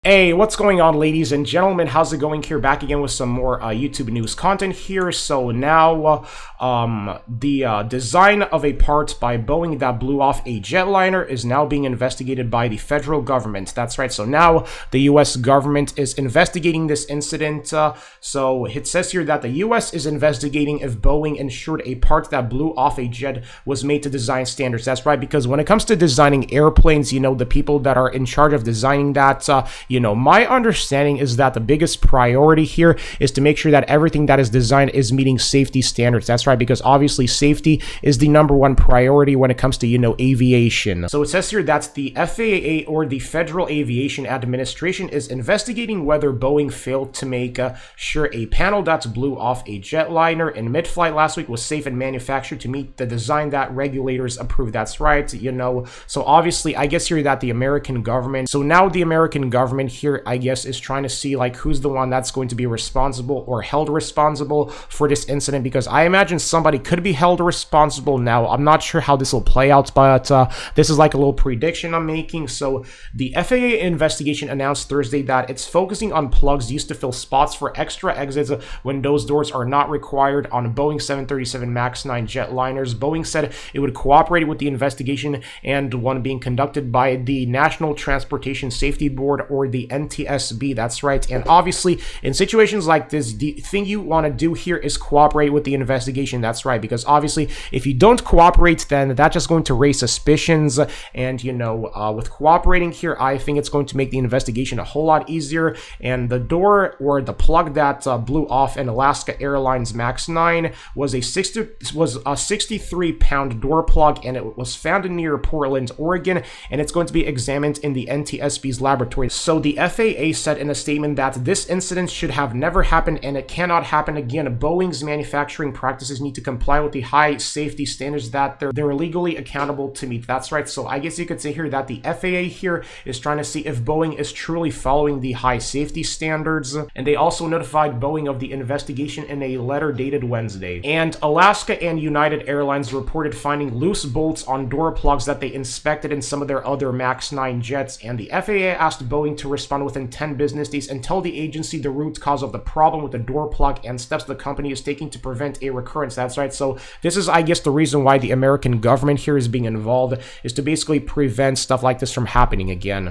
Hey, what's going on, ladies and gentlemen? How's it going here? Back again with some more YouTube news content here. So now, the design of a part by Boeing that blew off a jetliner is now being investigated by the federal government. That's right. So now the U.S. government is investigating this incident. So it says here that the U.S. is investigating if Boeing ensured a part that blew off a jet was made to design standards. That's right, because when it comes to designing airplanes, you know, the people that are in charge of designing that, my understanding is that the biggest priority here is to make sure that everything that is designed is meeting safety standards. That's right, because obviously safety is the #1 priority when it comes to, aviation. So it says here that the FAA, or the Federal Aviation Administration, is investigating whether Boeing failed to make sure a panel that blew off a jetliner in mid-flight last week was safe and manufactured to meet the design that regulators approved. That's right, So obviously, I guess here that the American government, here, I guess, is trying to see like who's the one that's going to be responsible or held responsible for this incident, because I imagine somebody could be held responsible. Now, I'm not sure how this will play out, but this is like a little prediction I'm making. So the FAA investigation announced Thursday that it's focusing on plugs used to fill spots for extra exits when those doors are not required on Boeing 737 MAX 9 jetliners. Boeing said it would cooperate with the investigation, and one being conducted by the National Transportation Safety Board, or the NTSB. That's right. And obviously, in situations like this, the thing you want to do here is cooperate with the investigation. That's right, because obviously, if you don't cooperate, then that's just going to raise suspicions. And, with cooperating here, I think it's going to make the investigation a whole lot easier. And the door, or the plug that blew off in Alaska Airlines MAX 9 was a 63-pound door plug, and it was found near Portland, Oregon, and it's going to be examined in the NTSB's laboratory. So the FAA said in a statement that this incident should have never happened, and it cannot happen again. Boeing's manufacturing practices need to comply with the high safety standards that they're legally accountable to meet. That's right. So I guess you could say here that the FAA here is trying to see if Boeing is truly following the high safety standards. And they also notified Boeing of the investigation in a letter dated Wednesday. And Alaska and United Airlines reported finding loose bolts on door plugs that they inspected in some of their other MAX 9 jets. And the FAA asked Boeing to respond within 10 business days and tell the agency the root cause of the problem with the door plug and steps the company is taking to prevent a recurrence. That's right. So this is, I guess, the reason why the American government here is being involved, is to basically prevent stuff like this from happening again.